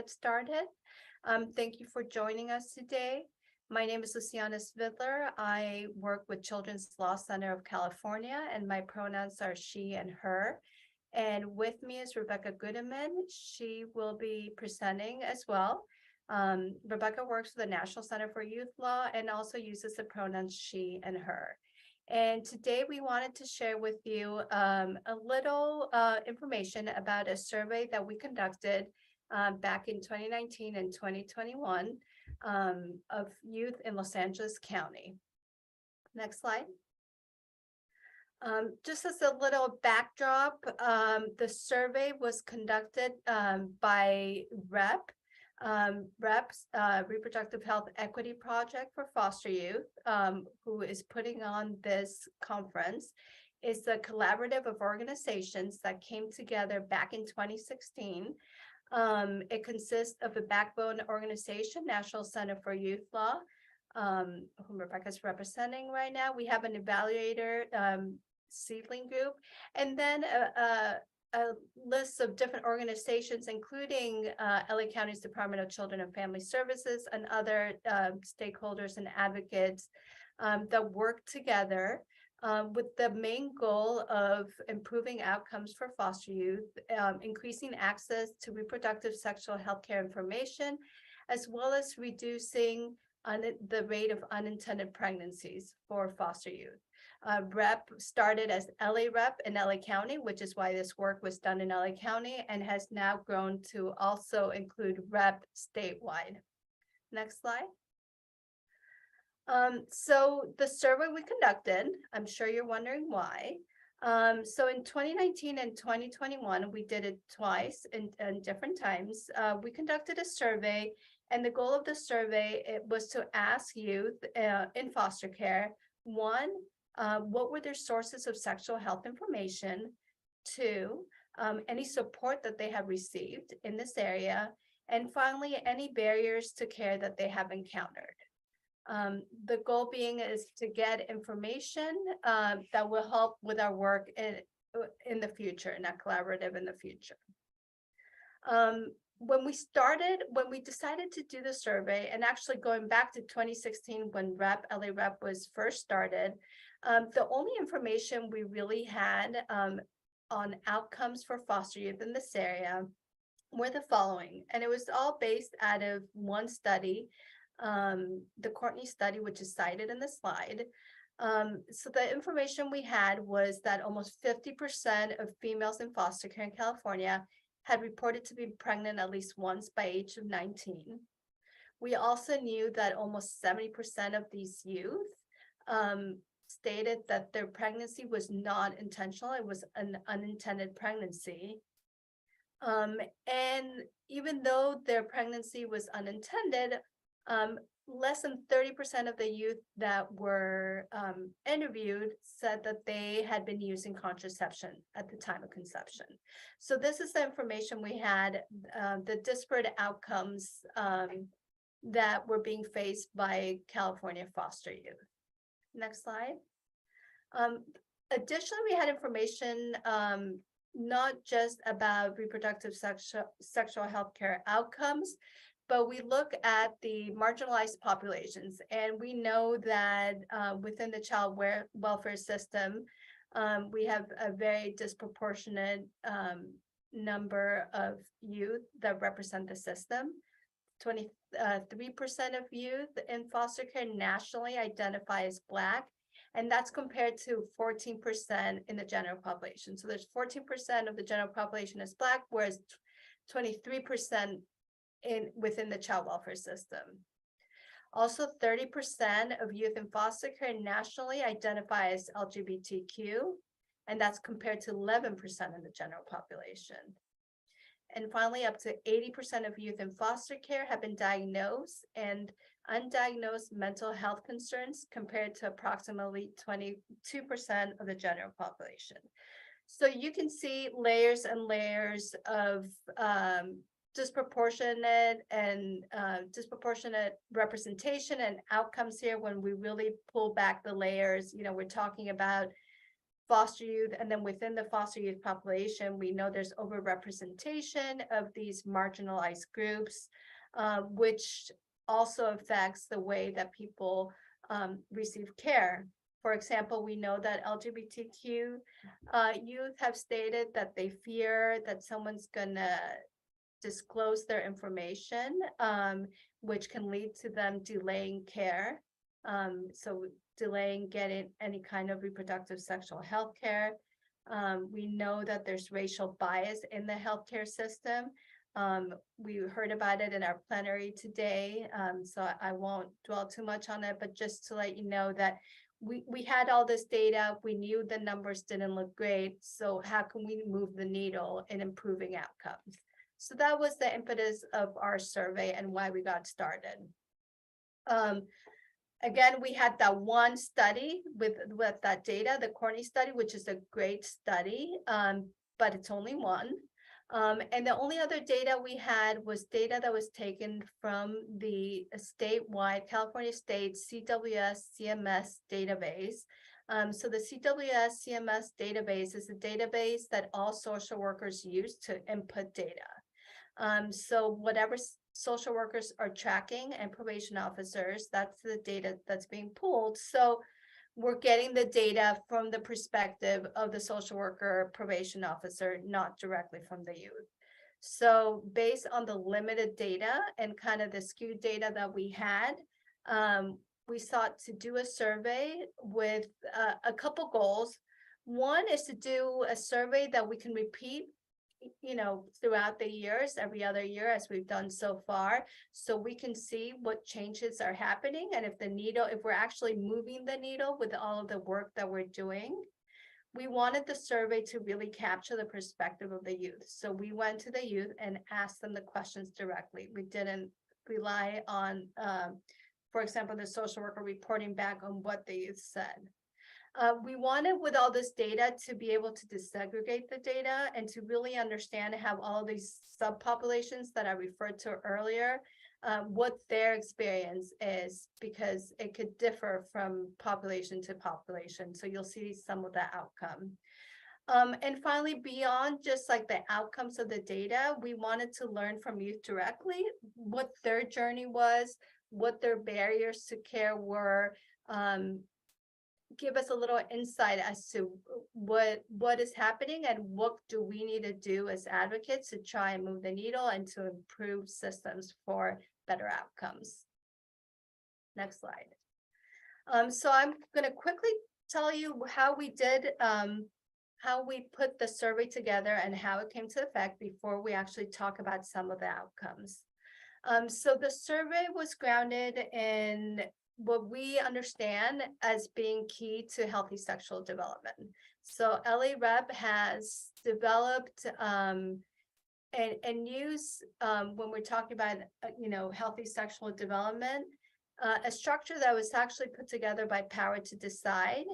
get started. Thank you for joining us today. My name is Luciana Svidler. I work with Children's Law Center of California, and my pronouns are she and her. And with me is Rebecca Goodeman. She will be presenting as well. Rebecca works for the National Center for Youth Law and also uses the pronouns she and her. And today we wanted to share with you a little information about a survey that we conducted back in 2019 and 2021 of youth in Los Angeles County. Next slide. Just as a little backdrop, the survey was conducted by RHEP. RHEP's Reproductive Health Equity Project for foster youth, who is putting on this conference, is a collaborative of organizations that came together back in 2016. It consists of a backbone organization, National Center for Youth Law, whom Rebecca is representing right now. We have an evaluator seedling group, and then a list of different organizations, including LA County's Department of Children and Family Services and other stakeholders and advocates that work together with the main goal of improving outcomes for foster youth, increasing access to reproductive sexual health care information, as well as reducing the rate of unintended pregnancies for foster youth. RHEP started as LA RHEP in LA County, which is why this work was done in LA County, and has now grown to also include RHEP statewide. Next slide. So the survey we conducted, I'm sure you're wondering why. So in 2019 and 2021, we did it twice in different times. We conducted a survey, and the goal of the survey was to ask youth in foster care, one, what were their sources of sexual health information? Two, any support that they have received in this area? And finally, any barriers to care that they have encountered. The goal being is to get information that will help with our work in the future, in that collaborative in the future. When we decided to do the survey, and actually going back to 2016 when RHEP, LA RHEP was first started, the only information we really had on outcomes for foster youth in this area were the following, and it was all based out of one study, the Courtney study, which is cited in the slide. So the information we had was that almost 50% of females in foster care in California had reported to be pregnant at least once by age of 19. We also knew that almost 70% of these youth stated that their pregnancy was not intentional, it was an unintended pregnancy. And even though their pregnancy was unintended, less than 30% of the youth that were interviewed said that they had been using contraception at the time of conception. So this is the information we had, the disparate outcomes that were being faced by California foster youth. Next slide. Additionally, we had information not just about reproductive sexual health care outcomes, but we look at the marginalized populations, and we know that within the child welfare system, we have a very disproportionate number of youth that represent the system. 23% of youth in foster care nationally identify as Black, and that's compared to 14% in the general population. So there's 14% of the general population is Black, whereas 23% within the child welfare system. Also, 30% of youth in foster care nationally identify as LGBTQ, and that's compared to 11% in the general population. And finally, up to 80% of youth in foster care have been diagnosed and undiagnosed mental health concerns, compared to approximately 22% of the general population. So you can see layers and layers of disproportionate representation and outcomes here. When we really pull back the layers, we're talking about foster youth, and then within the foster youth population, we know there's overrepresentation of these marginalized groups, which also affects the way that people receive care. For example, we know that LGBTQ youth have stated that they fear that someone's gonna disclose their information, which can lead to them delaying care. So delaying getting any kind of reproductive sexual health care. We know that there's racial bias in the healthcare system. We heard about it in our plenary today, so I won't dwell too much on it, but just to let you know that we had all this data, we knew the numbers didn't look great, so how can we move the needle in improving outcomes? So that was the impetus of our survey and why we got started. Again, we had that one study with that data, the Corny study, which is a great study, but it's only one. And the only other data we had was data that was taken from the statewide California State CWS CMS database. So the CWS CMS database is a database that all social workers use to input data. So whatever social workers are tracking and probation officers, that's the data that's being pulled. So we're getting the data from the perspective of the social worker probation officer, not directly from the youth. So based on the limited data and kind of the skewed data that we had, we sought to do a survey with a couple goals. One is to do a survey that we can repeat, you know, throughout the years, every other year, as we've done so far, so we can see what changes are happening and if we're actually moving the needle with all of the work that we're doing. We wanted the survey to really capture the perspective of the youth. So we went to the youth and asked them the questions directly. We didn't rely on, for example, the social worker reporting back on what the youth said. We wanted, with all this data, to be able to disaggregate the data and to really understand how all these subpopulations that I referred to earlier, what their experience is, because it could differ from population to population. So you'll see some of that outcome. And finally, beyond just like the outcomes of the data, we wanted to learn from youth directly what their journey was, what their barriers to care were, give us a little insight as to what is happening and what do we need to do as advocates to try and move the needle and to improve systems for better outcomes. Next slide. So I'm going to quickly tell you how we did, how we put the survey together and how it came to effect before we actually talk about some of the outcomes. So the survey was grounded in what we understand as being key to healthy sexual development. So RHEP has developed and use, when we're talking about, you know, healthy sexual development, a structure that was actually put together by Power to Decide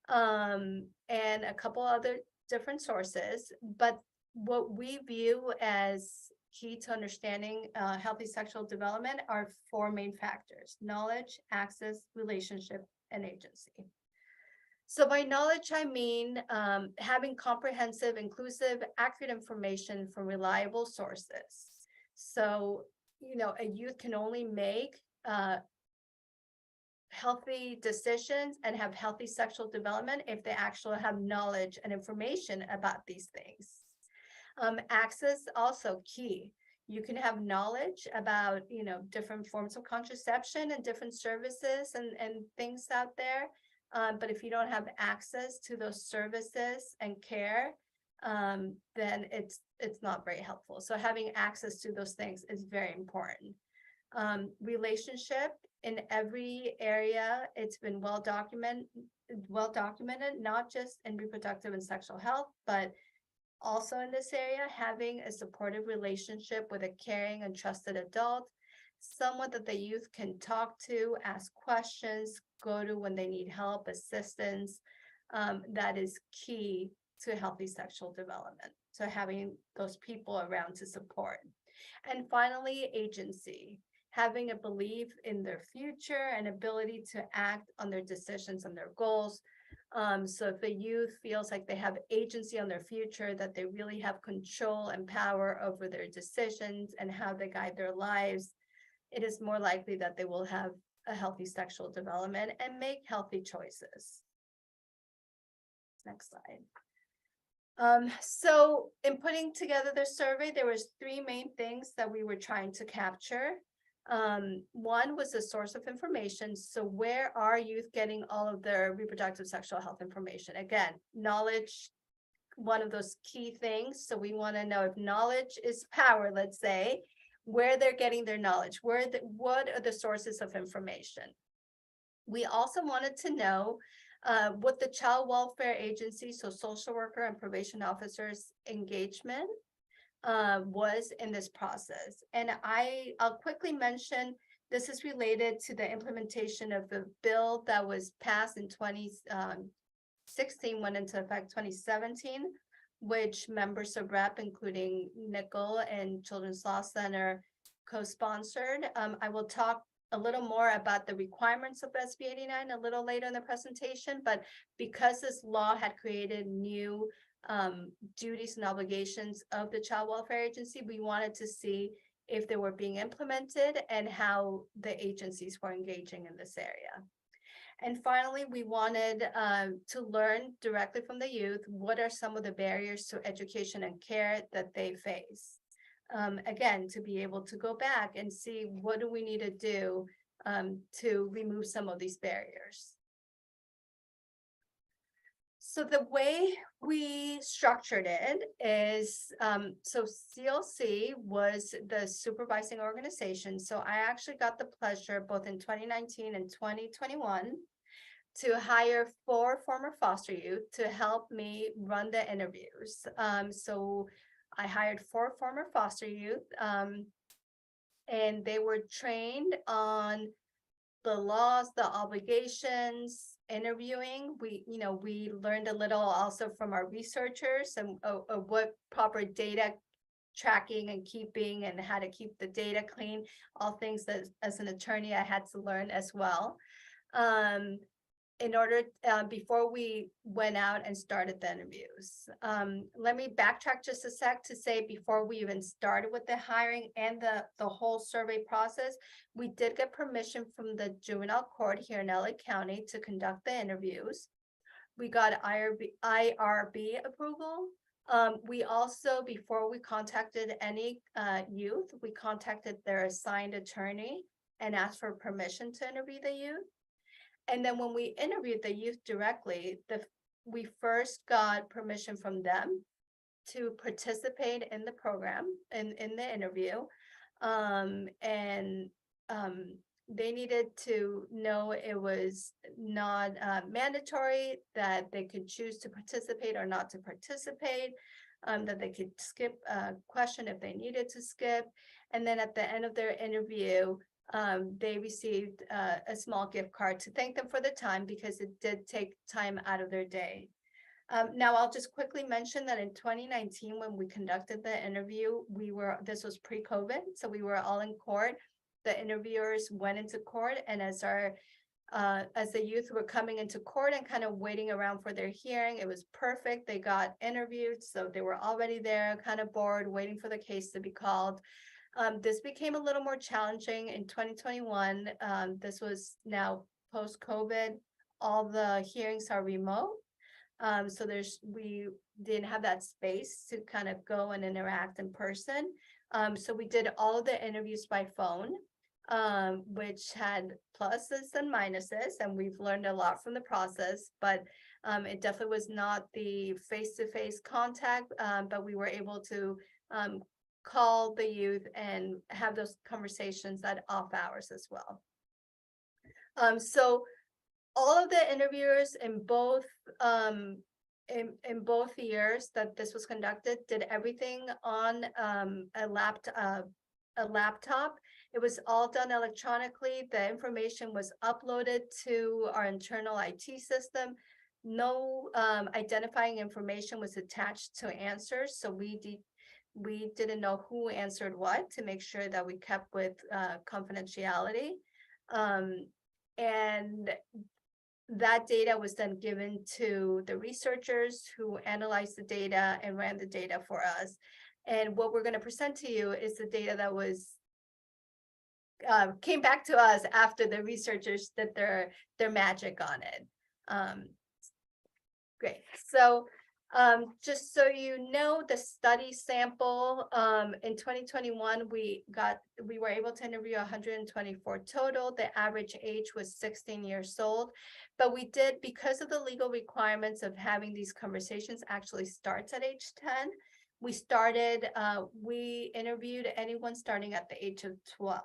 and a couple other different sources. But what we view as key to understanding healthy sexual development are four main factors: knowledge, access, relationship, and agency. So by knowledge, I mean having comprehensive, inclusive, accurate information from reliable sources. So, you know, a youth can only make healthy decisions and have healthy sexual development if they actually have knowledge and information about these things. Access also key. You can have knowledge about, you know, different forms of contraception and different services and things out there. But if you don't have access to those services and care, then it's not very helpful. So having access to those things is very important. Relationship in every area, it's been well documented, not just in reproductive and sexual health, but also in this area, having a supportive relationship with a caring and trusted adult, someone that the youth can talk to, ask questions, go to when they need help, assistance, that is key to healthy sexual development. So having those people around to support. And finally, agency, having a belief in their future and ability to act on their decisions and their goals. So if a youth feels like they have agency on their future, that they really have control and power over their decisions and how they guide their lives, it is more likely that they will have a healthy sexual development and make healthy choices. Next slide. So in putting together the survey, there was three main things that we were trying to capture. One was the source of information. So where are youth getting all of their reproductive sexual health information? Again, knowledge, one of those key things. So we want to know if knowledge is power, let's say, where they're getting their knowledge, what are the sources of information. We also wanted to know what the child welfare agency, so social worker and probation officers engagement was in this process. And I'll quickly mention, this is related to the implementation of the bill that was passed in 2016, went into effect 2017, which members of RHEP, including Nicole and Children's Law Center, co-sponsored. I will talk a little more about the requirements of SB 89 a little later in the presentation, but because this law had created new duties and obligations of the child welfare agency, we wanted to see if they were being implemented and how the agencies were engaging in this area. And finally, we wanted to learn directly from the youth, what are some of the barriers to education and care that they face? Again, to be able to go back and see what do we need to do to remove some of these barriers. So the way we structured it is, so CLC was the supervising organization. So I actually got the pleasure both in 2019 and 2021 to hire 4 former foster youth to help me run the interviews. So I hired 4 former foster youth, and they were trained on the laws, the obligations, interviewing. We learned a little also from our researchers and what proper data tracking and keeping and how to keep the data clean, all things that as an attorney I had to learn as well. In order, before we went out and started the interviews. Let me backtrack just a sec to say before we even started with the hiring and the whole survey process, we did get permission from the juvenile court here in LA County to conduct the interviews. We got IRB approval. We also, before we contacted any youth, we contacted their assigned attorney and asked for permission to interview the youth. And then when we interviewed the youth directly, we first got permission from them to participate in the program, in the interview. They needed to know it was not mandatory, that they could choose to participate or not to participate, that they could skip a question if they needed to skip. And then at the end of their interview, they received a small gift card to thank them for the time, because it did take time out of their day. Now I'll just quickly mention that in 2019, when we conducted the interview, this was pre-COVID, so we were all in court. The interviewers went into court, and as the youth were coming into court and kind of waiting around for their hearing, it was perfect. They got interviewed, so they were already there, kind of bored, waiting for the case to be called. This became a little more challenging in 2021. This was now post-COVID. All the hearings are remote. So we didn't have that space to kind of go and interact in person. So we did all of the interviews by phone, which had pluses and minuses, and we've learned a lot from the process, but it definitely was not the face-to-face contact, but we were able to call the youth and have those conversations at off hours as well. So all of the interviewers in both years that this was conducted did everything on a laptop. It was all done electronically. The information was uploaded to our internal IT system. No identifying information was attached to answers, so we didn't know who answered what, to make sure that we kept with confidentiality. And that data was then given to the researchers who analyzed the data and ran the data for us. And what we're going to present to you is the data that was came back to us after the researchers did their magic on it. Great. So just so you know, the study sample in 2021, we were able to interview 124 total. The average age was 16 years old, but we did, because of the legal requirements of having these conversations actually starts at age 10. We interviewed anyone starting at the age of 12.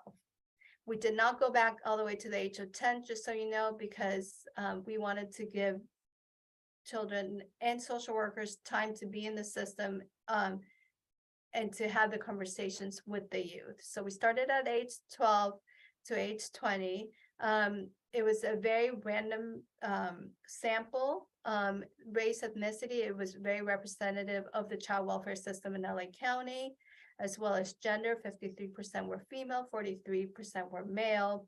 We did not go back all the way to the age of 10, just so you know, because we wanted to give children and social workers time to be in the system and to have the conversations with the youth. So we started at age 12 to age 20. It was a very random sample, race, ethnicity. It was very representative of the child welfare system in LA County, as well as gender. 53% were female, 43% were male,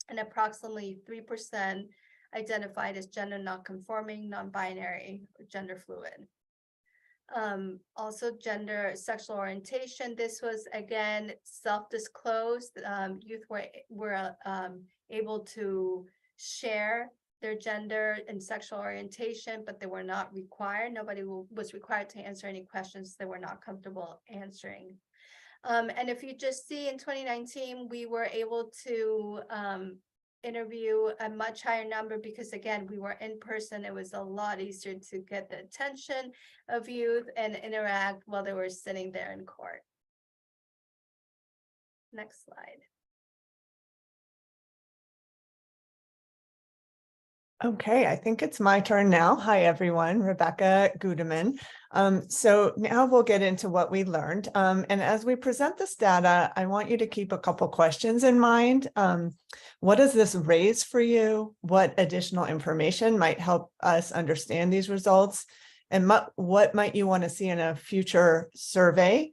and approximately 3% identified as gender non-conforming, non-binary, or gender fluid. Also gender, sexual orientation. This was, again, self-disclosed. Youth were able to share their gender and sexual orientation, but they were not required. Nobody was required to answer any questions they were not comfortable answering. And if you just see, in 2019, we were able to interview a much higher number because, again, we were in person. It was a lot easier to get the attention of youth and interact while they were sitting there in court. Next slide. Okay, I think it's my turn now. Hi, everyone. Rebecca Gudeman. So now we'll get into what we learned. And as we present this data, I want you to keep a couple questions in mind. What does this raise for you? What additional information might help us understand these results? And what might you want to see in a future survey?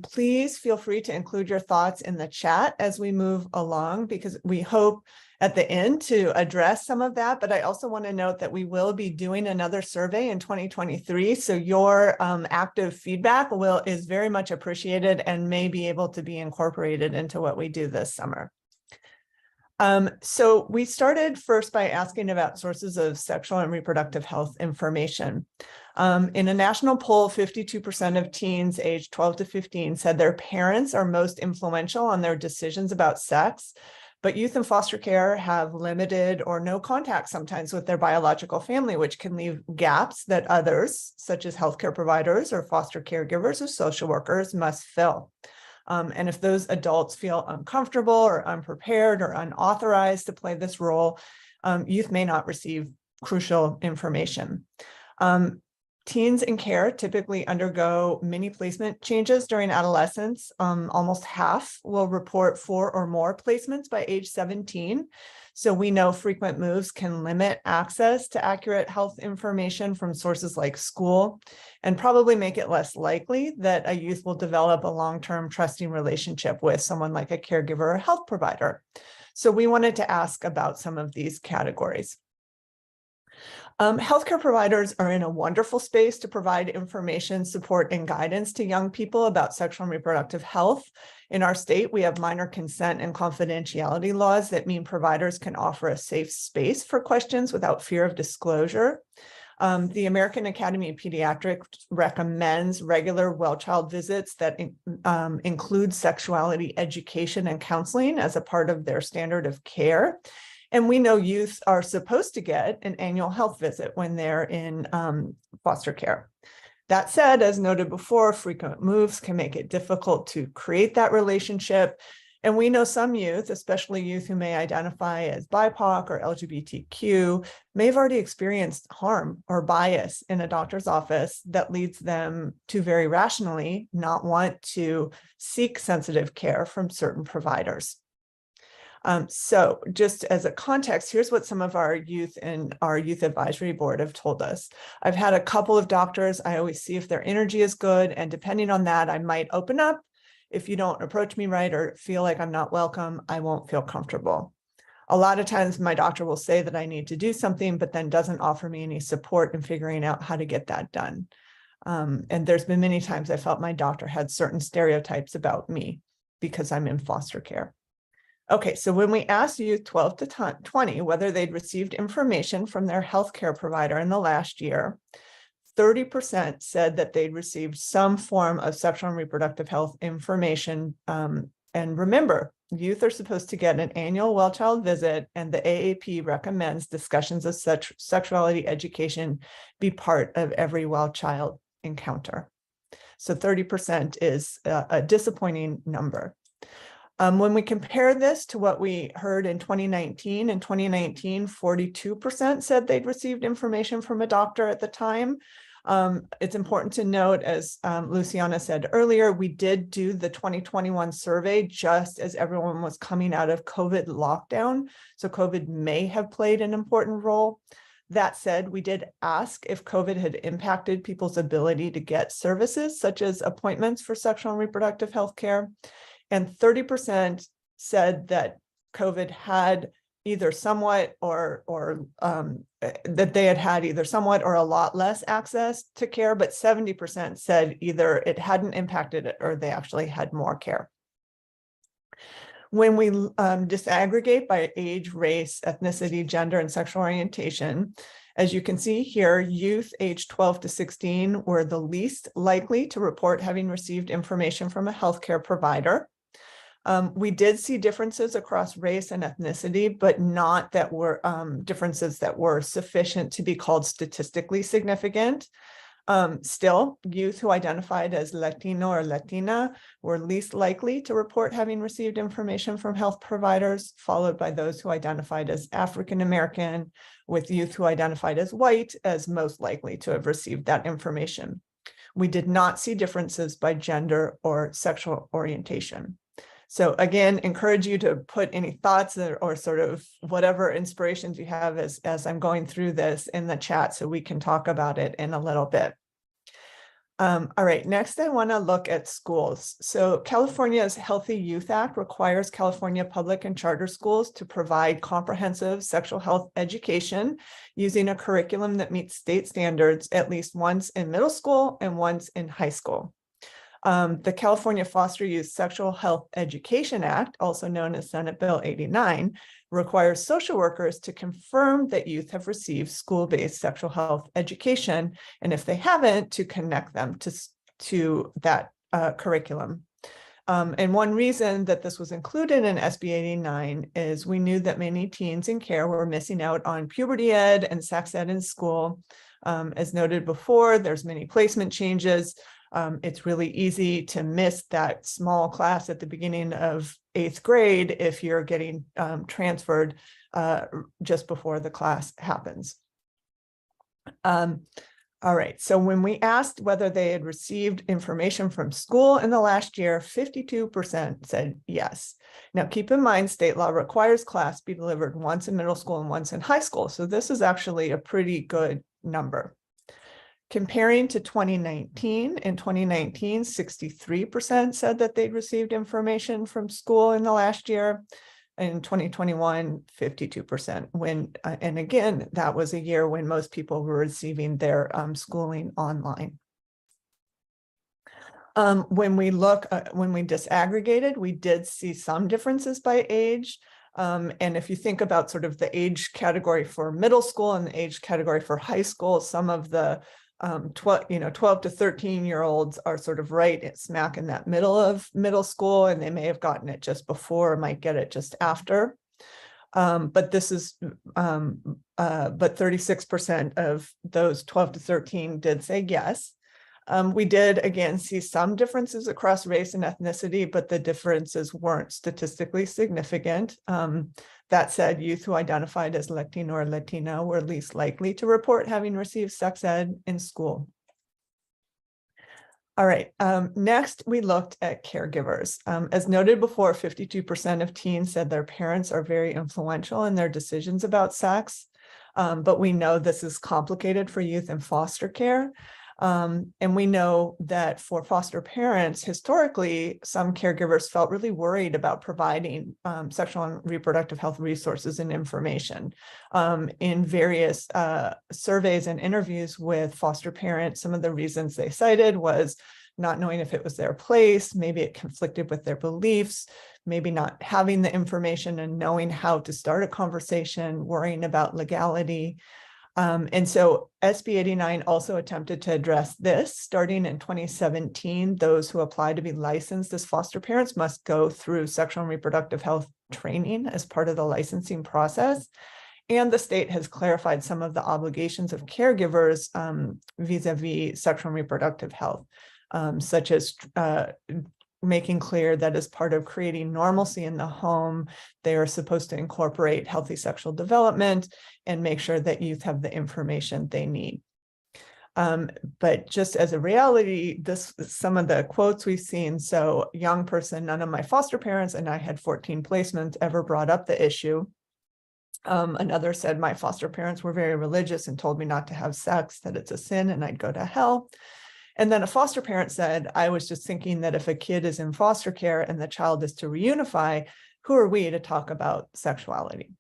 Please feel free to include your thoughts in the chat as we move along, because we hope at the end to address some of that. But I also want to note that we will be doing another survey in 2023. So your active feedback is very much appreciated and may be able to be incorporated into what we do this summer. So we started first by asking about sources of sexual and reproductive health information. In a national poll, 52% of teens aged 12 to 15 said their parents are most influential on their decisions about sex, but youth in foster care have limited or no contact sometimes with their biological family, which can leave gaps that others, such as healthcare providers or foster caregivers or social workers, must fill. And if those adults feel uncomfortable or unprepared or unauthorized to play this role, youth may not receive crucial information. Teens in care typically undergo mini placement changes during adolescence. Almost half will report 4 or more placements by age 17. So we know frequent moves can limit access to accurate health information from sources like school, and probably make it less likely that a youth will develop a long-term trusting relationship with someone like a caregiver or health provider. So we wanted to ask about some of these categories. Healthcare providers are in a wonderful space to provide information, support, and guidance to young people about sexual and reproductive health. In our state, we have minor consent and confidentiality laws that mean providers can offer a safe space for questions without fear of disclosure. The American Academy of Pediatrics recommends regular well-child visits that include sexuality education and counseling as a part of their standard of care. And we know youth are supposed to get an annual health visit when they're in foster care. That said, as noted before, frequent moves can make it difficult to create that relationship. And we know some youth, especially youth who may identify as BIPOC or LGBTQ, may have already experienced harm or bias in a doctor's office that leads them to very rationally not want to seek sensitive care from certain providers. So just as a context, here's what some of our youth and our youth advisory board have told us. I've had a couple of doctors. I always see if their energy is good, and depending on that, I might open up. If you don't approach me right or feel like I'm not welcome, I won't feel comfortable. A lot of times my doctor will say that I need to do something, but then doesn't offer me any support in figuring out how to get that done. And there's been many times I felt my doctor had certain stereotypes about me because I'm in foster care. Okay, so when we asked youth 12 to 20 whether they'd received information from their healthcare provider in the last year, 30% said that they'd received some form of sexual and reproductive health information. And remember, youth are supposed to get an annual well-child visit, and the AAP recommends discussions of sexuality education be part of every well-child encounter. So 30% is a disappointing number. When we compare this to what we heard in 2019, 42% said they'd received information from a doctor at the time. It's important to note, as Luciana said earlier, we did do the 2021 survey just as everyone was coming out of COVID lockdown. So COVID may have played an important role. That said, we did ask if COVID had impacted people's ability to get services such as appointments for sexual and reproductive health care. And 30% said that COVID had either somewhat or that they had either somewhat or a lot less access to care, but 70% said either it hadn't impacted it or they actually had more care. When we disaggregate by age, race, ethnicity, gender, and sexual orientation, as you can see here, youth aged 12 to 16 were the least likely to report having received information from a healthcare provider. We did see differences across race and ethnicity, but not that were differences that were sufficient to be called statistically significant. Still, youth who identified as Latino or Latina were least likely to report having received information from health providers, followed by those who identified as African American, with youth who identified as white as most likely to have received that information. We did not see differences by gender or sexual orientation. So again, encourage you to put any thoughts or sort of whatever inspirations you have as I'm going through this in the chat so we can talk about it in a little bit. All right, next I want to look at schools. So California's Healthy Youth Act requires California public and charter schools to provide comprehensive sexual health education using a curriculum that meets state standards at least once in middle school and once in high school. The California Foster Youth Sexual Health Education Act, also known as Senate Bill 89, requires social workers to confirm that youth have received school-based sexual health education, and if they haven't, to connect them to that curriculum. And one reason that this was included in SB 89 is we knew that many teens in care were missing out on puberty ed and sex ed in school. As noted before, there's many placement changes. It's really easy to miss that small class at the beginning of 8th grade if you're getting transferred just before the class happens. All right, so when we asked whether they had received information from school in the last year, 52% said yes. Now, keep in mind, state law requires class be delivered once in middle school and once in high school. So this is actually a pretty good number. Comparing to 2019, in 2019, 63% said that they'd received information from school in the last year. In 2021, 52%. And again, that was a year when most people were receiving their schooling online. When we disaggregated, we did see some differences by age. And if you think about sort of the age category for middle school and the age category for high school, some of the 12 to 13-year-olds are sort of right smack in that middle of middle school, and they may have gotten it just before or might get it just after. But 36% of those 12 to 13 did say yes. We did, again, see some differences across race and ethnicity, but the differences weren't statistically significant. That said, youth who identified as Latino or Latina were least likely to report having received sex ed in school. All right, next we looked at caregivers. As noted before, 52% of teens said their parents are very influential in their decisions about sex, but we know this is complicated for youth in foster care. And we know that for foster parents, historically, some caregivers felt really worried about providing sexual and reproductive health resources and information. In various surveys and interviews with foster parents, some of the reasons they cited was not knowing if it was their place, maybe it conflicted with their beliefs, maybe not having the information and knowing how to start a conversation, worrying about legality. And so SB 89 also attempted to address this. Starting in 2017, those who apply to be licensed as foster parents must go through sexual and reproductive health training as part of the licensing process. And the state has clarified some of the obligations of caregivers vis-a-vis sexual and reproductive health, such as making clear that as part of creating normalcy in the home, they are supposed to incorporate healthy sexual development and make sure that youth have the information they need. But just as a reality, some of the quotes we've seen, so young person, none of my foster parents, and I had 14 placements, ever brought up the issue. Another said, my foster parents were very religious and told me not to have sex, that it's a sin and I'd go to hell. And then a foster parent said, I was just thinking that if a kid is in foster care and the child is to reunify, who are we to talk about sexuality?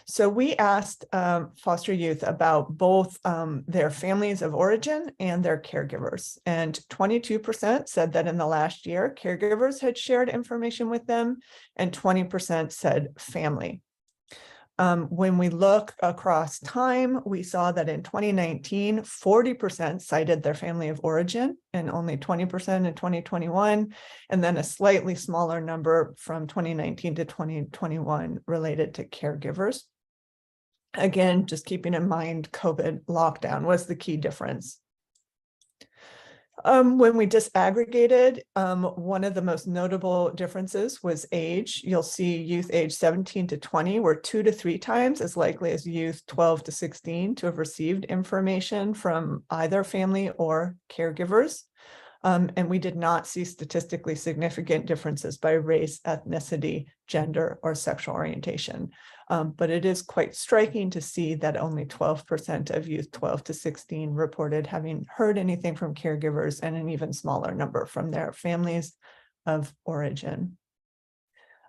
So we asked foster youth about both their families of origin and their caregivers. And 22% said that in the last year, caregivers had shared information with them, and 20% said family. When we look across time, we saw that in 2019, 40% cited their family of origin and only 20% in 2021, and then a slightly smaller number from 2019 to 2021 related to caregivers. Again, just keeping in mind COVID lockdown was the key difference. When we disaggregated, one of the most notable differences was age. You'll see youth age 17 to 20 were 2 to 3 times as likely as youth 12 to 16 to have received information from either family or caregivers. And we did not see statistically significant differences by race, ethnicity, gender, or sexual orientation. But it is quite striking to see that only 12% of youth 12 to 16 reported having heard anything from caregivers, and an even smaller number from their families of origin.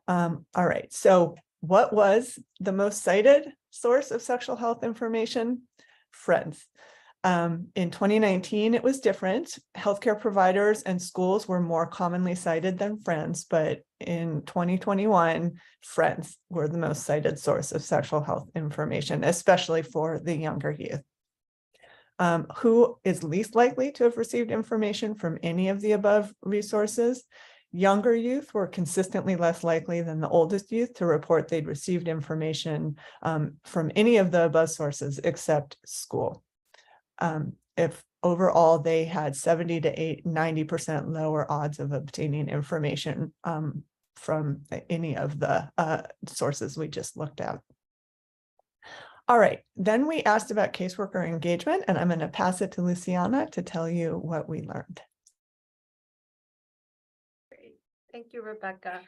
All right, so what was the most cited source of sexual health information? Friends. In 2019, it was different. Healthcare providers and schools were more commonly cited than friends, but in 2021, friends were the most cited source of sexual health information, especially for the younger youth. Who is least likely to have received information from any of the above resources? Younger youth were consistently less likely than the oldest youth to report they'd received information from any of the above sources except school. If overall they had 70 to 90% lower odds of obtaining information from any of the sources we just looked at. All right, then we asked about caseworker engagement, and I'm going to pass it to Luciana to tell you what we learned. Great. Thank you, Rebecca.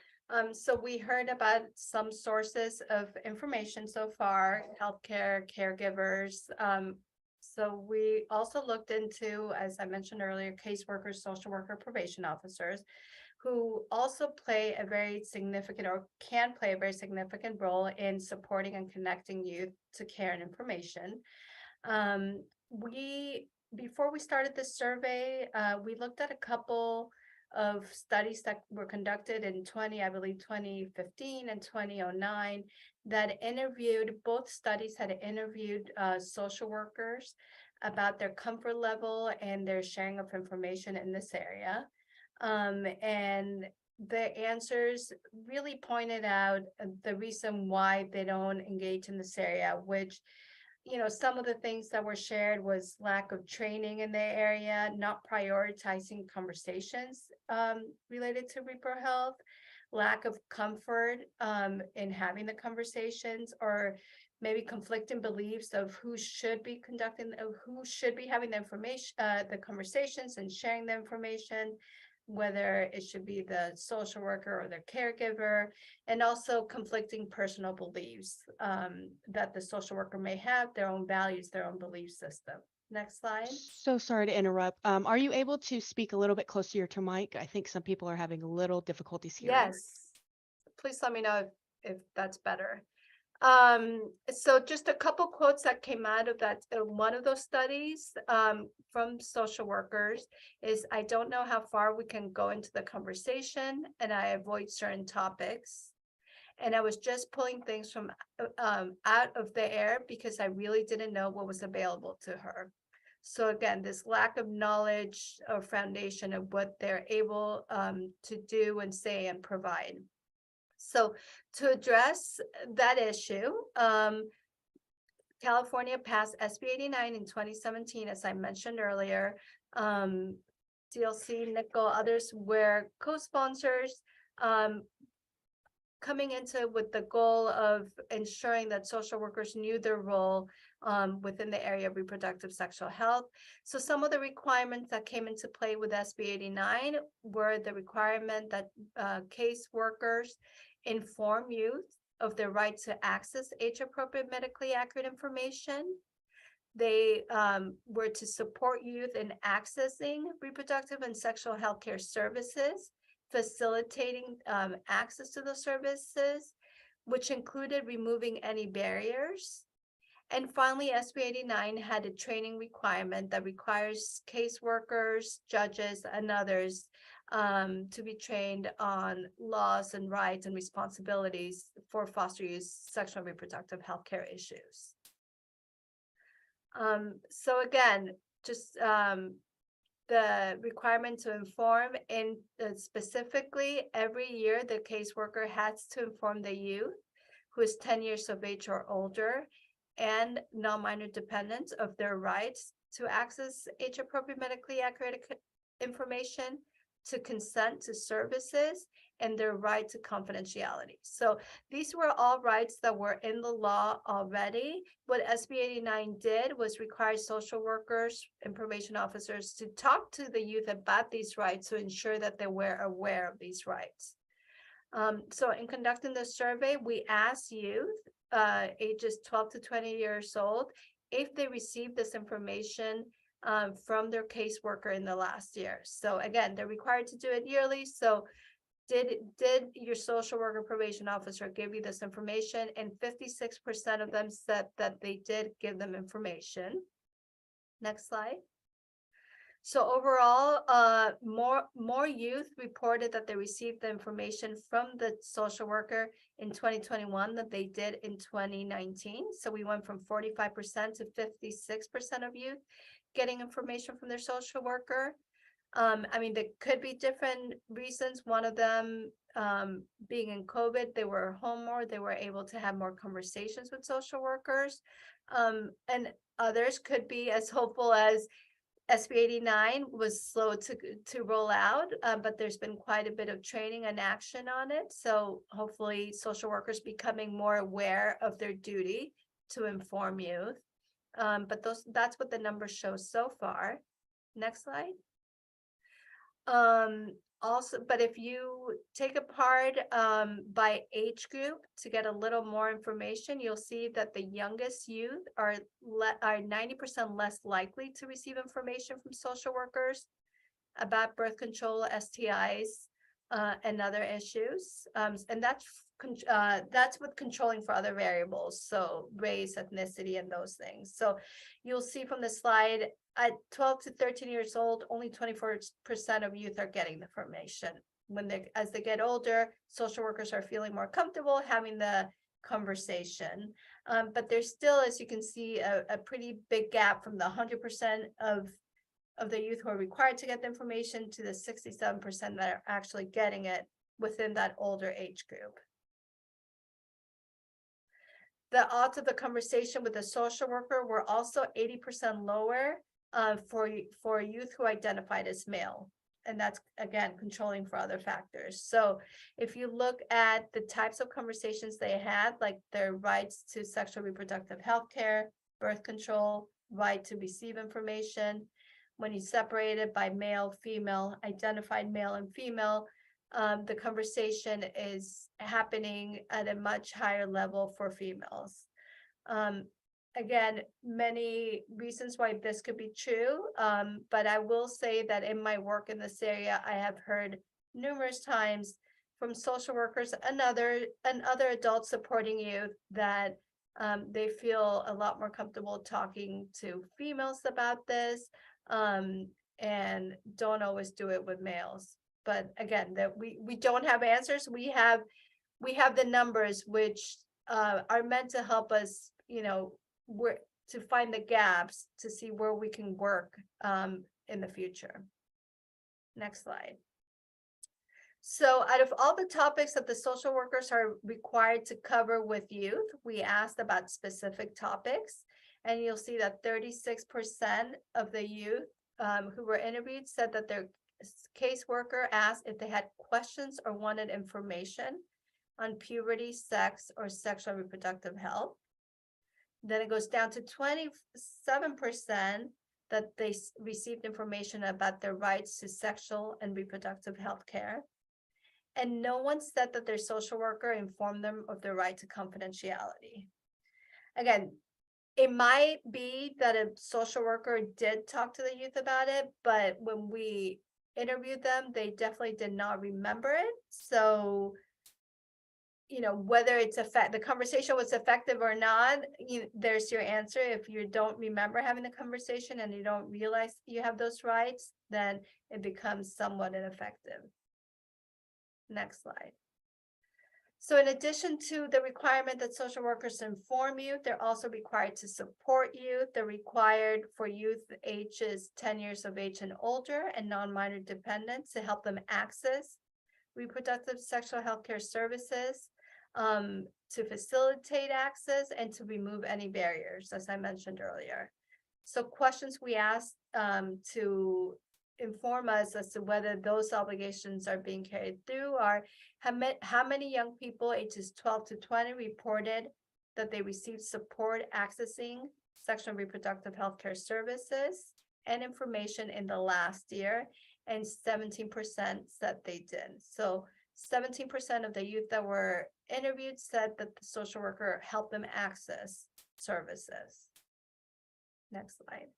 So we heard about some sources of information so far, healthcare, caregivers. So we also looked into, as I mentioned earlier, caseworkers, social worker, probation officers, who also play a very significant, or can play a very significant role in supporting and connecting youth to care and information. Before we started this survey, we looked at a couple of studies that were conducted in 2015 and 2009 that interviewed, both studies had interviewed social workers about their comfort level and their sharing of information in this area. And the answers really pointed out the reason why they don't engage in this area, which, you know, some of the things that were shared was lack of training in the area, not prioritizing conversations related to Repro health, lack of comfort in having the conversations, or maybe conflicting beliefs of who should be having the information, the conversations and sharing the information, whether it should be the social worker or the caregiver, and also conflicting personal beliefs that the social worker may have, their own values, their own belief system. Next slide. So sorry to interrupt. Are you able to speak a little bit closer to your mic? I think some people are having a little difficulties hearing. Yes. Please let me know if that's better. So just a couple quotes that came out of that, one of those studies, from social workers is, I don't know how far we can go into the conversation, and I avoid certain topics. And I was just pulling things from out of the air because I really didn't know what was available to her. So again, this lack of knowledge or foundation of what they're able to do and say and provide. So to address that issue, California passed SB 89 in 2017, as I mentioned earlier. DLC, Nickel, others were co-sponsors, coming into with the goal of ensuring that social workers knew their role within the area of reproductive sexual health. So some of the requirements that came into play with SB 89 were the requirement that caseworkers inform youth of their right to access age-appropriate medically accurate information. They were to support youth in accessing reproductive and sexual health care services, facilitating access to those services, which included removing any barriers. And finally, SB 89 had a training requirement that requires caseworkers, judges, and others to be trained on laws and rights and responsibilities for foster youth sexual and reproductive health care issues. So again, just the requirement to inform, and specifically every year the caseworker has to inform the youth who is 10 years of age or older and non-minor dependents of their rights to access age-appropriate medically accurate information, to consent to services, and their right to confidentiality. So these were all rights that were in the law already. What SB 89 did was require social workers, information officers to talk to the youth about these rights to ensure that they were aware of these rights. So in conducting the survey, we asked youth ages 12 to 20 years old if they received this information from their caseworker in the last year. So again, they're required to do it yearly. So did your social worker probation officer give you this information? And 56% of them said that they did give them information. Next slide. So overall, more youth reported that they received the information from the social worker in 2021 than they did in 2019. So we went from 45% to 56% of youth getting information from their social worker. I mean, there could be different reasons. One of them being in COVID, they were home more, they were able to have more conversations with social workers. And others could be as hopeful as SB 89 was slow to roll out, but there's been quite a bit of training and action on it. So hopefully social workers becoming more aware of their duty to inform youth. But that's what the numbers show so far. Next slide. Also, but if you take apart by age group to get a little more information, you'll see that the youngest youth are 90% less likely to receive information from social workers about birth control, STIs, and other issues. And that's with controlling for other variables, so race, ethnicity, and those things. So you'll see from the slide, at 12 to 13 years old, only 24% of youth are getting the information. As they get older, social workers are feeling more comfortable having the conversation. But there's still, as you can see, a pretty big gap from the 100% of the youth who are required to get the information to the 67% that are actually getting it within that older age group. The odds of the conversation with the social worker were also 80% lower for youth who identified as male. And that's, again, controlling for other factors. So if you look at the types of conversations they had, like their rights to sexual reproductive health care, birth control, right to receive information, when you separate it by male, female, identified male and female, the conversation is happening at a much higher level for females. again, many reasons why this could be true. But I will say that in my work in this area, I have heard numerous times from social workers and other adults supporting youth that they feel a lot more comfortable talking to females about this, and don't always do it with males. But again, that we don't have answers. We have the numbers which are meant to help us, where to find the gaps to see where we can work in the future. Next slide. So out of all the topics that the social workers are required to cover with youth, we asked about specific topics, and you'll see that 36% of the youth who were interviewed said that their caseworker asked if they had questions or wanted information on puberty, sex, or sexual and reproductive health. Then it goes down to 27% that they received information about their rights to sexual and reproductive health care. And no one said that their social worker informed them of their right to confidentiality. Again, it might be that a social worker did talk to the youth about it, but when we interviewed them, they definitely did not remember it. So, whether it's the conversation was effective or not, there's your answer. If you don't remember having the conversation and you don't realize you have those rights, then it becomes somewhat ineffective. Next slide. So in addition to the requirement that social workers inform youth, they're also required to support youth. They're required for youth ages 10 years of age and older and non-minor dependents to help them access reproductive sexual health care services, to facilitate access and to remove any barriers, as I mentioned earlier. So questions we asked to inform us as to whether those obligations are being carried through are how many young people ages 12 to 20 reported that they received support accessing sexual and reproductive health care services and information in the last year, and 17% said they did. So 17% of the youth that were interviewed said that the social worker helped them access services. Next slide.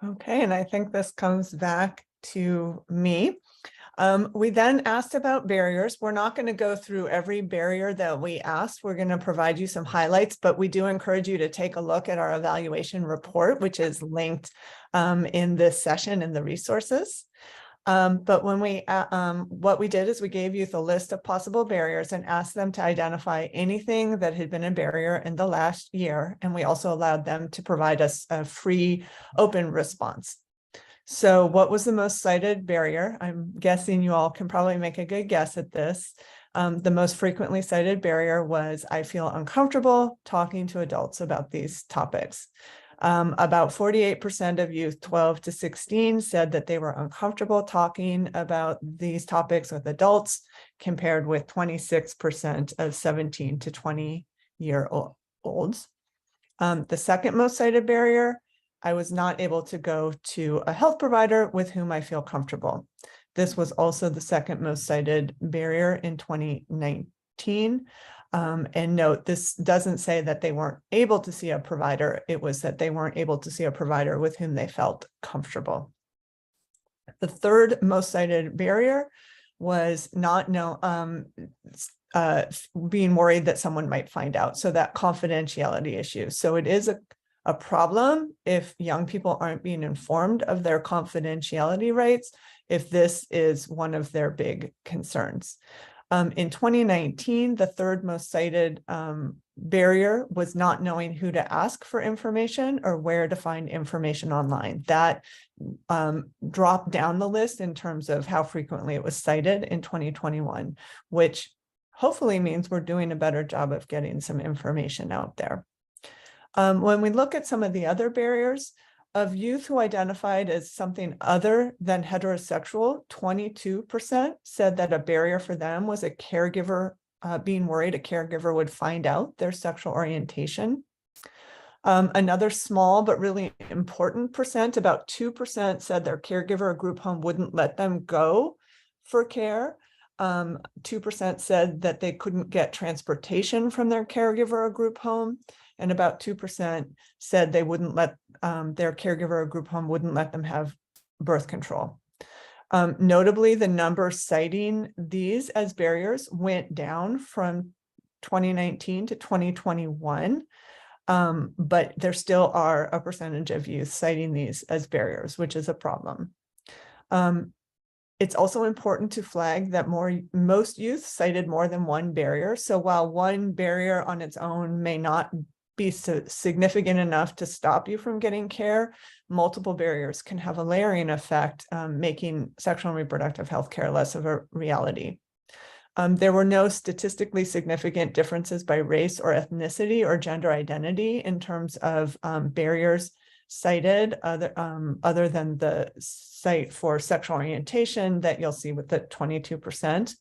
Okay, and I think this comes back to me. We then asked about barriers. We're not going to go through every barrier that we asked. We're going to provide you some highlights, but we do encourage you to take a look at our evaluation report, which is linked in this session in the resources. But when what we did is we gave youth a list of possible barriers and asked them to identify anything that had been a barrier in the last year. And we also allowed them to provide us a free open response. So what was the most cited barrier? I'm guessing you all can probably make a good guess at this. The most frequently cited barrier was, I feel uncomfortable talking to adults about these topics. About 48% of youth 12 to 16 said that they were uncomfortable talking about these topics with adults, compared with 26% of 17 to 20-year-olds. The second most cited barrier, I was not able to go to a health provider with whom I feel comfortable. This was also the second most cited barrier in 2019. And note, this doesn't say that they weren't able to see a provider. It was that they weren't able to see a provider with whom they felt comfortable. The third most cited barrier was being worried that someone might find out. So that confidentiality issue. So it is a problem if young people aren't being informed of their confidentiality rights, if this is one of their big concerns. In 2019, the third most cited barrier was not knowing who to ask for information or where to find information online. That dropped down the list in terms of how frequently it was cited in 2021, which hopefully means we're doing a better job of getting some information out there. When we look at some of the other barriers, of youth who identified as something other than heterosexual, 22% said that a barrier for them was a caregiver, being worried a caregiver would find out their sexual orientation. Another small but really important percent, about 2%, said their caregiver or group home wouldn't let them go for care 2% said that they couldn't get transportation from their caregiver or group home, and about 2% said they wouldn't let their caregiver or group home wouldn't let them have birth control. Notably, the number citing these as barriers went down from 2019 to 2021, but there still are a percentage of youth citing these as barriers, which is a problem. It's also important to flag that most youth cited more than one barrier. So while one barrier on its own may not be significant enough to stop you from getting care, multiple barriers can have a layering effect, making sexual and reproductive health care less of a reality. There were no statistically significant differences by race or ethnicity or gender identity in terms of barriers cited other than the site for sexual orientation that you'll see with the 22%.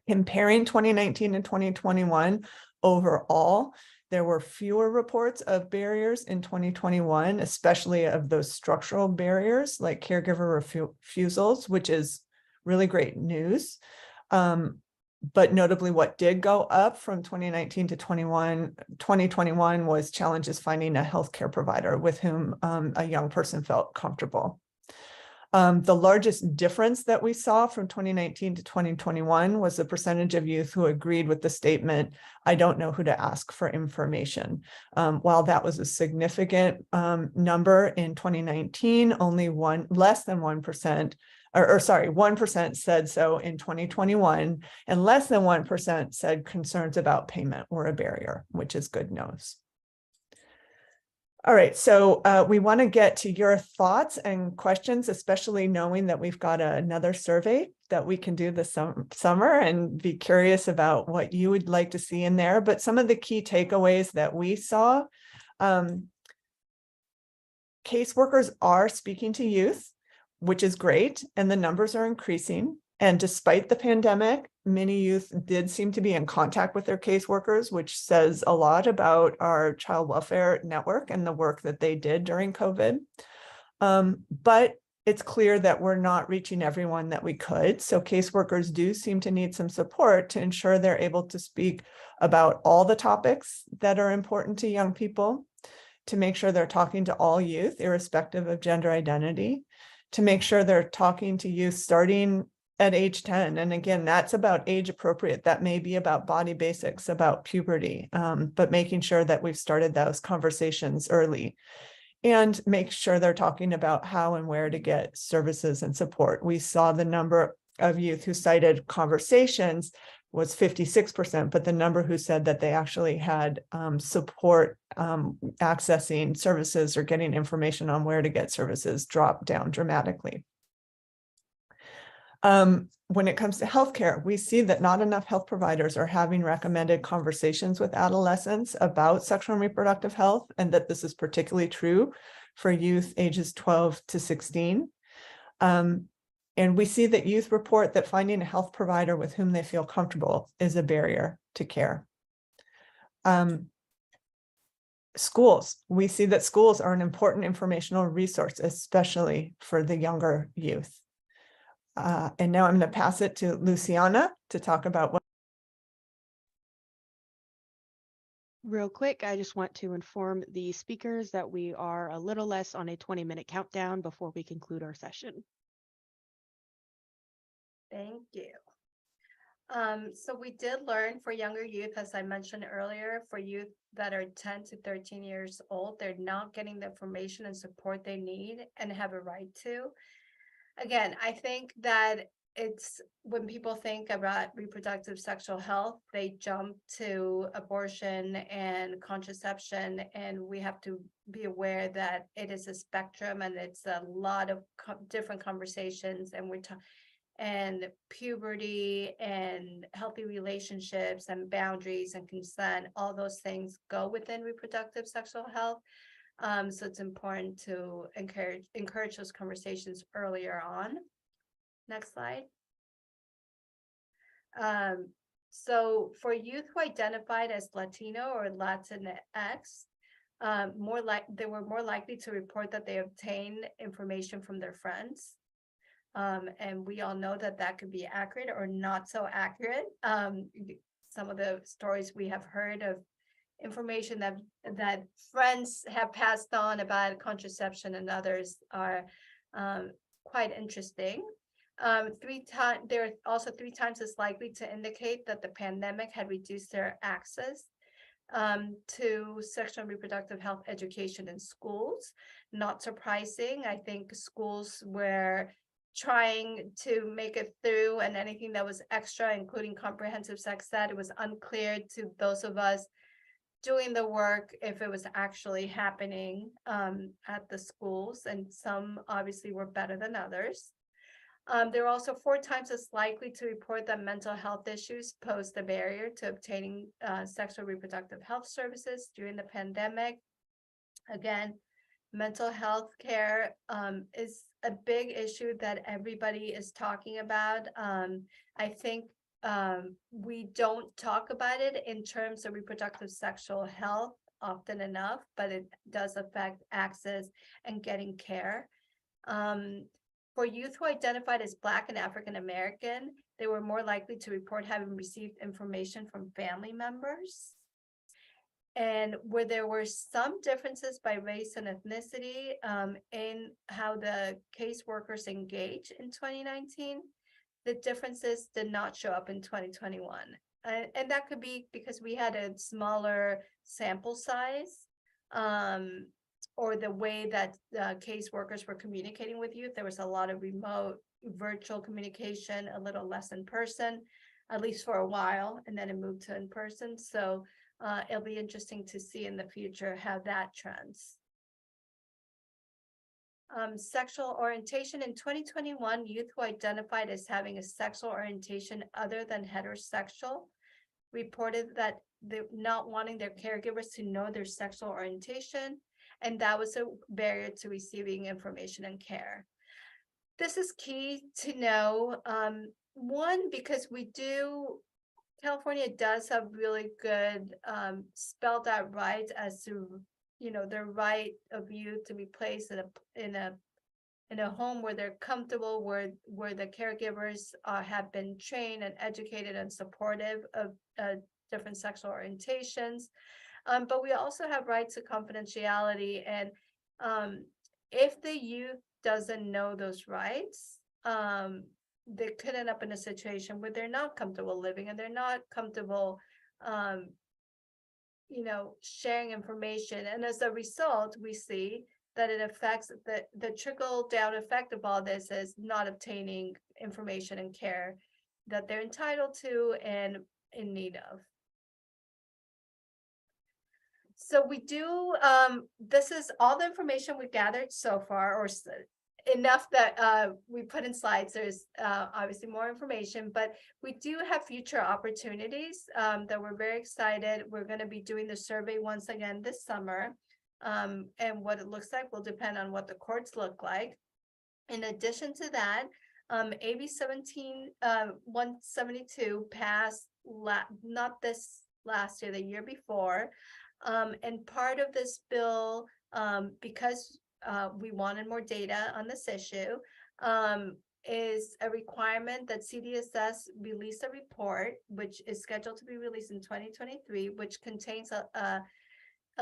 Comparing 2019 and 2021 overall, there were fewer reports of barriers in 2021, especially of those structural barriers like caregiver refusals, which is really great news. But notably, what did go up from 2019 to 2021 was challenges finding a healthcare provider with whom a young person felt comfortable. The largest difference that we saw from 2019 to 2021 was the percentage of youth who agreed with the statement, "I don't know who to ask for information." While that was a significant number in 2019, only less than 1%, or sorry, 1% said so in 2021, and less than 1% said concerns about payment were a barrier, which is good news. All right, so we want to get to your thoughts and questions, especially knowing that we've got another survey that we can do this summer, and be curious about what you would like to see in there. But some of the key takeaways that we saw, caseworkers are speaking to youth, which is great, and the numbers are increasing. And despite the pandemic, many youth did seem to be in contact with their caseworkers, which says a lot about our child welfare network and the work that they did during COVID. But it's clear that we're not reaching everyone that we could. So caseworkers do seem to need some support to ensure they're able to speak about all the topics that are important to young people, to make sure they're talking to all youth, irrespective of gender identity, to make sure they're talking to youth starting at age 10. And again, that's about age appropriate. That may be about body basics, about puberty, but making sure that we've started those conversations early, and make sure they're talking about how and where to get services and support. We saw the number of youth who cited conversations was 56%, but the number who said that they actually had support accessing services or getting information on where to get services dropped down dramatically. When it comes to healthcare, we see that not enough health providers are having recommended conversations with adolescents about sexual and reproductive health, and that this is particularly true for youth ages 12 to 16. And we see that youth report that finding a health provider with whom they feel comfortable is a barrier to care. Schools, we see that schools are an important informational resource, especially for the younger youth. And now I'm going to pass it to Luciana to talk about what. Real quick, I just want to inform the speakers that we are a little less on a 20-minute countdown before we conclude our session. Thank you. So we did learn for younger youth, as I mentioned earlier, for youth that are 10 to 13 years old, they're not getting the information and support they need and have a right to. Again, I think that it's when people think about reproductive sexual health, they jump to abortion and contraception, and we have to be aware that it is a spectrum and it's a lot of different conversations, and and puberty and healthy relationships and boundaries and consent, all those things go within reproductive sexual health. So it's important to encourage those conversations earlier on. Next slide. So for youth who identified as Latino or Latinx, they were more likely to report that they obtained information from their friends. And we all know that that could be accurate or not so accurate. Some of the stories we have heard of information that friends have passed on about contraception and others are quite interesting. They're also 3 times as likely to indicate that the pandemic had reduced their access to sexual and reproductive health education in schools. Not surprising. I think schools were trying to make it through, and anything that was extra, including comprehensive sex ed, it was unclear to those of us doing the work if it was actually happening at the schools, and some obviously were better than others. They're also 4 times as likely to report that mental health issues posed a barrier to obtaining sexual reproductive health services during the pandemic. Again, mental health care is a big issue that everybody is talking about. I think we don't talk about it in terms of reproductive sexual health often enough, but it does affect access and getting care. For youth who identified as Black and African American, they were more likely to report having received information from family members. And where there were some differences by race and ethnicity in how the caseworkers engage in 2019, the differences did not show up in 2021. And that could be because we had a smaller sample size, or the way that caseworkers were communicating with youth. There was a lot of remote virtual communication, a little less in person, at least for a while, and then it moved to in person. So it'll be interesting to see in the future how that trends. Sexual orientation in 2021, youth who identified as having a sexual orientation other than heterosexual reported that they're not wanting their caregivers to know their sexual orientation, and that was a barrier to receiving information and care. This is key to know. One, because California does have really good spelled out rights as to, the right of youth to be placed in a home where they're comfortable, where the caregivers have been trained and educated and supportive of different sexual orientations. But we also have rights to confidentiality, and if the youth doesn't know those rights, they could end up in a situation where they're not comfortable living and they're not comfortable, sharing information. And as a result, we see that it affects the trickle down effect of all this is not obtaining information and care that they're entitled to and in need of. So we do, this is all the information we gathered so far, or enough that we put in slides. There's obviously more information, but we do have future opportunities that we're very excited. We're going to be doing the survey once again this summer. And what it looks like will depend on what the courts look like. In addition to that, AB 172 passed not this last year, the year before. And part of this bill, because we wanted more data on this issue, is a requirement that CDSS release a report, which is scheduled to be released in 2023, which contains a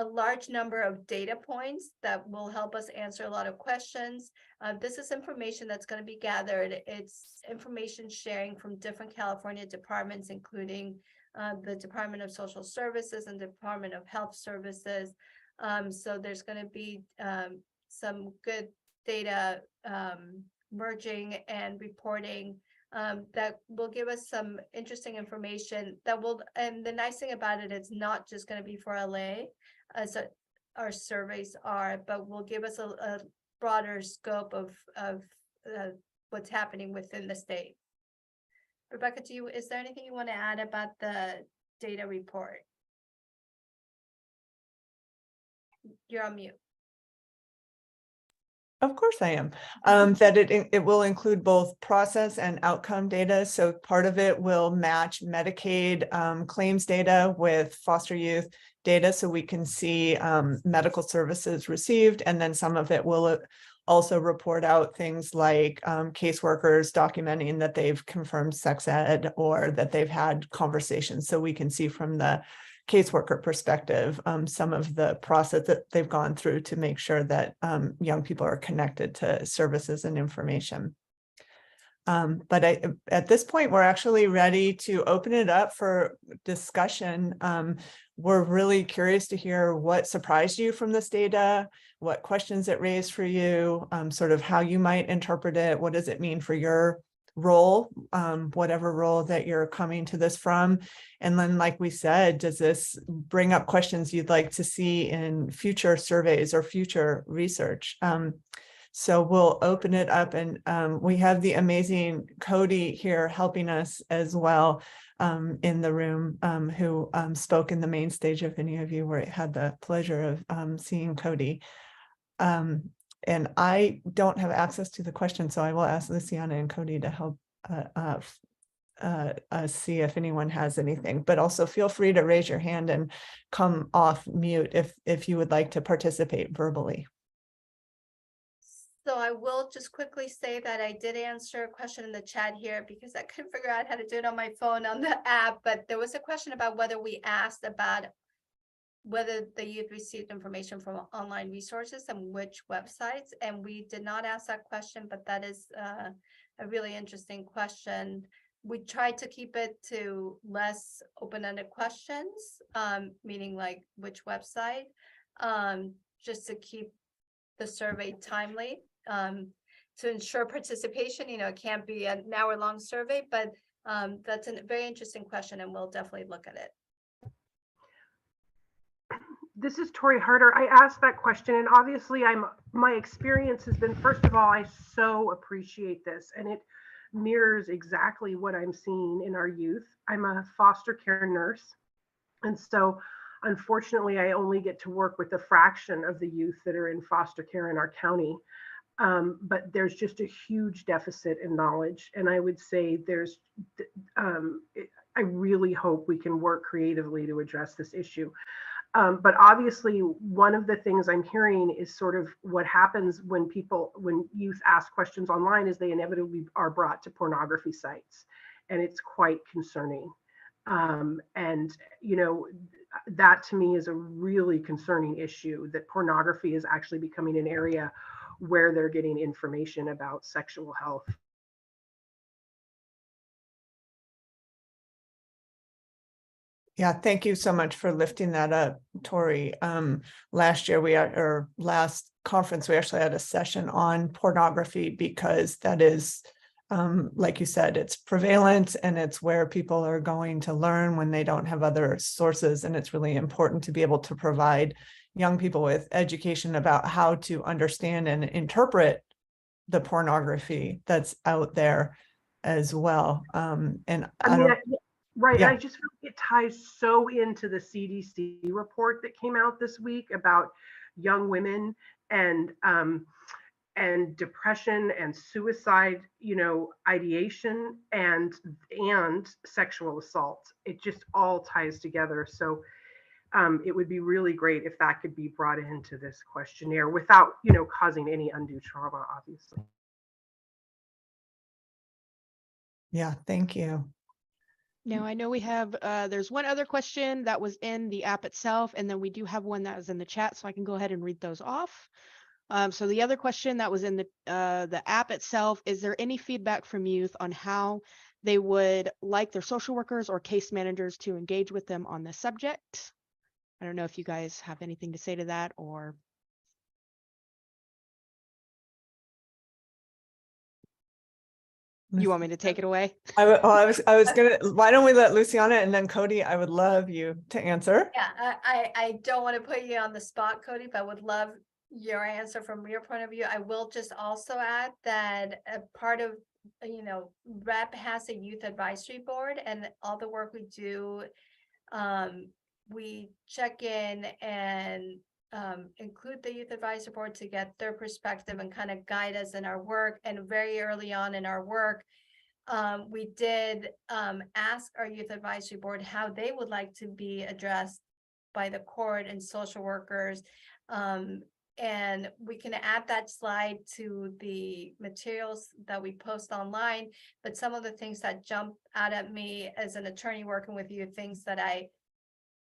large number of data points that will help us answer a lot of questions. This is information that's going to be gathered. It's information sharing from different California departments, including the Department of Social Services and Department of Health Services. So there's going to be some good data merging and reporting that will give us some interesting information that will, and the nice thing about it, it's not just going to be for LA as our surveys are, but will give us a broader scope of what's happening within the state. Rebecca, is there anything you want to add about the data report? You're on mute. Of course I am. That it will include both process and outcome data. So part of it will match Medicaid claims data with foster youth data, so we can see medical services received, and then some of it will also report out things like caseworkers documenting that they've confirmed sex ed or that they've had conversations, so we can see from the caseworker perspective some of the process that they've gone through to make sure that young people are connected to services and information. But at this point, we're actually ready to open it up for discussion. We're really curious to hear what surprised you from this data, what questions it raised for you, sort of how you might interpret it. What does it mean for your role, whatever role that you're coming to this from? And then, like we said, does this bring up questions you'd like to see in future surveys or future research? So we'll open it up, and we have the amazing Cody here helping us as well in the room, who spoke in the main stage if any of you had the pleasure of seeing Cody. And I don't have access to the question, so I will ask Luciana and Cody to help see if anyone has anything, but also feel free to raise your hand and come off mute if you would like to participate verbally. So I will just quickly say that I did answer a question in the chat here because I couldn't figure out how to do it on my phone on the app, but there was a question about whether we asked about whether the youth received information from online resources and which websites, and we did not ask that question, but that is a really interesting question. We tried to keep it to less open-ended questions, meaning like which website, just to keep the survey timely, to ensure participation. You know, it can't be an hour-long survey, but that's a very interesting question, and we'll definitely look at it. This is Tori Harder. I asked that question, and obviously my experience has been, first of all, I so appreciate this, and it mirrors exactly what I'm seeing in our youth. I'm a foster care nurse, and so unfortunately, I only get to work with a fraction of the youth that are in foster care in our county. But there's just a huge deficit in knowledge. And I would say I really hope we can work creatively to address this issue. But obviously, one of the things I'm hearing is sort of what happens when youth ask questions online is they inevitably are brought to pornography sites. And it's quite concerning. And, you know, that to me is a really concerning issue, that pornography is actually becoming an area where they're getting information about sexual health. Yeah, thank you so much for lifting that up, Tori. Last year last conference, we actually had a session on pornography because that is, like you said, it's prevalent and it's where people are going to learn when they don't have other sources. And it's really important to be able to provide young people with education about how to understand and interpret the pornography that's out there as well. Right. Yeah. I just feel like it ties so into the CDC report that came out this week about young women and depression and suicide, you know, ideation and sexual assault. It just all ties together. So it would be really great if that could be brought into this questionnaire without, you know, causing any undue trauma, obviously. Yeah, thank you. Now, I know we have, there's one other question that was in the app itself, and then we do have one that is in the chat, so I can go ahead and read those off. So the other question that was in the app itself, is there any feedback from youth on how they would like their social workers or case managers to engage with them on this subject? I don't know if you guys have anything to say to that, or. You want me to take it away? I was gonna, why don't we let Luciana and then Cody, I would love you to answer. Yeah, I don't want to put you on the spot, Cody, but would love your answer from your point of view. I will just also add that a part of, you know, RHEP has a youth advisory board, and all the work we do, we check in and include the youth advisory board to get their perspective and kind of guide us in our work. And very early on in our work, we did ask our youth advisory board how they would like to be addressed by the court and social workers. and we can add that slide to the materials that we post online. But some of the things that jump out at me as an attorney working with you, things that I,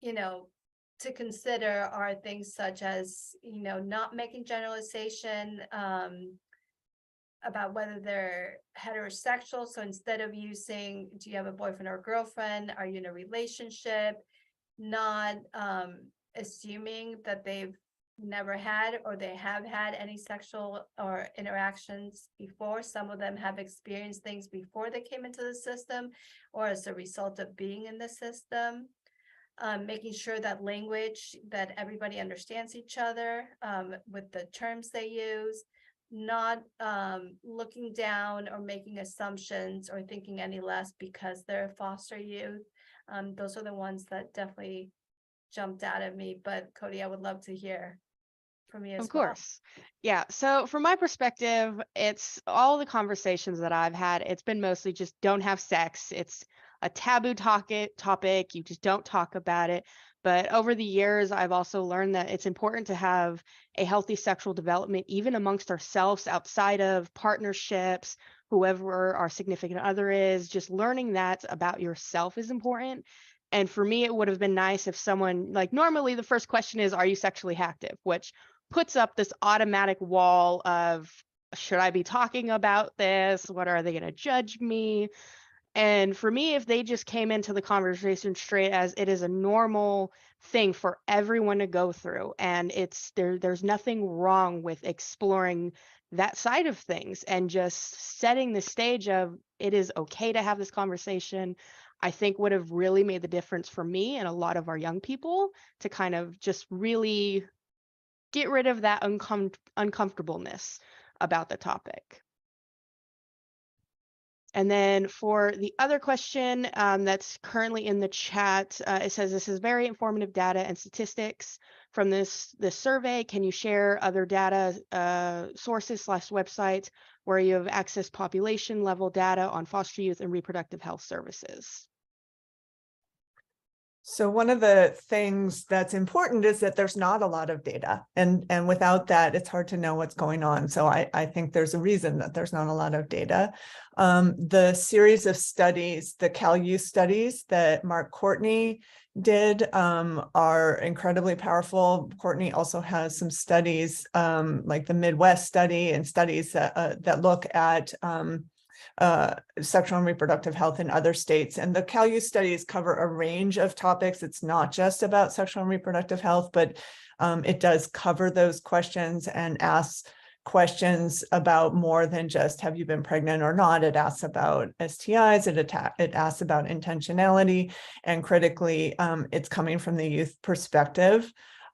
to consider are things such as, not making generalization about whether they're heterosexual. So instead of using, do you have a boyfriend or a girlfriend? Are you in a relationship? Not assuming that they've never had or they have had any sexual or interactions before. Some of them have experienced things before they came into the system or as a result of being in the system. Making sure that language, that everybody understands each other with the terms they use, not looking down or making assumptions or thinking any less because they're foster youth. Those are the ones that definitely jumped out at me. But Cody, I would love to hear from you as well. Of course. Yeah. So from my perspective, it's all the conversations that I've had. It's been mostly just don't have sex. It's a taboo topic. You just don't talk about it. But over the years, I've also learned that it's important to have a healthy sexual development, even amongst ourselves, outside of partnerships, whoever our significant other is. Just learning that about yourself is important. And for me, it would have been nice if someone, like, normally the first question is, are you sexually active? Which puts up this automatic wall of, should I be talking about this? What are they going to judge me? And for me, if they just came into the conversation straight as it is a normal thing for everyone to go through, and there's nothing wrong with exploring that side of things and just setting the stage of it is okay to have this conversation, I think would have really made the difference for me and a lot of our young people to kind of just really get rid of that uncomfortableness about the topic. And then for the other question that's currently in the chat, it says, this is very informative data and statistics from this survey. Can you share other data sources / websites where you have accessed population level data on foster youth and reproductive health services? So one of the things that's important is that there's not a lot of data, and without that, it's hard to know what's going on. So I think there's a reason that there's not a lot of data. The series of studies, the Cal Youth studies that Mark Courtney did are incredibly powerful. Courtney also has some studies like the Midwest study and studies that look at sexual and reproductive health in other states. And the Cal Youth studies cover a range of topics. It's not just about sexual and reproductive health, but it does cover those questions and asks questions about more than just have you been pregnant or not. It asks about STIs, it asks about intentionality, and critically, it's coming from the youth perspective.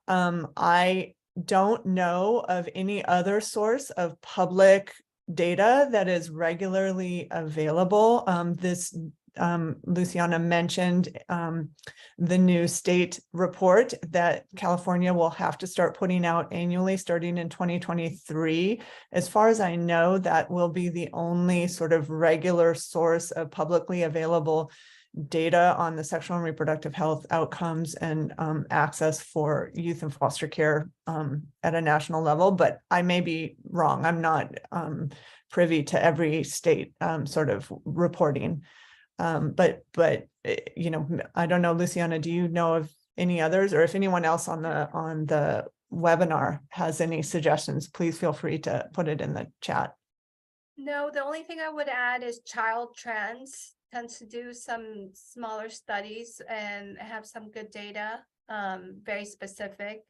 I don't know of any other source of public data that is regularly available. Luciana mentioned the new state report that California will have to start putting out annually starting in 2023. As far as I know, that will be the only sort of regular source of publicly available data on the sexual and reproductive health outcomes and access for youth and foster care at a national level, but I may be wrong. I'm not privy to every state sort of reporting. But I don't know, Luciana, do you know of any others, or if anyone else on the webinar has any suggestions, please feel free to put it in the chat. No, the only thing I would add is Child Trends tends to do some smaller studies and have some good data, very specific.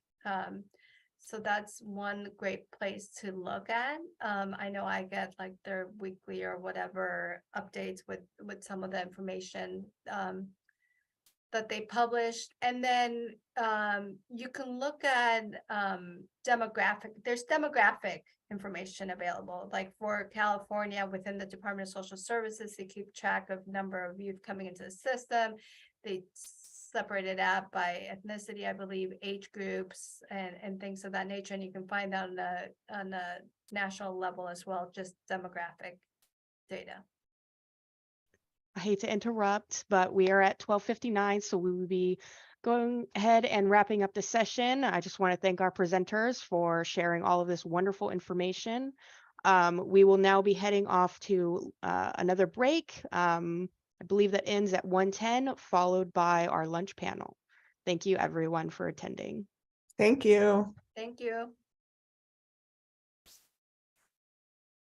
So that's one great place to look at. I know I get like their weekly or whatever updates with some of the information that they published. And then you can look at demographic. There's demographic information available, like for California within the Department of Social Services, they keep track of number of youth coming into the system. They separated out by ethnicity, I believe, age groups and things of that nature. And you can find that on a national level as well, just demographic data. I hate to interrupt, but we are at 12:59, so we will be going ahead and wrapping up the session, I just want to thank our presenters for sharing all of this wonderful information. We will now be heading off to another break. I believe that ends at 1:10, followed by our lunch panel. Thank you everyone for attending. Thank you. Thank you.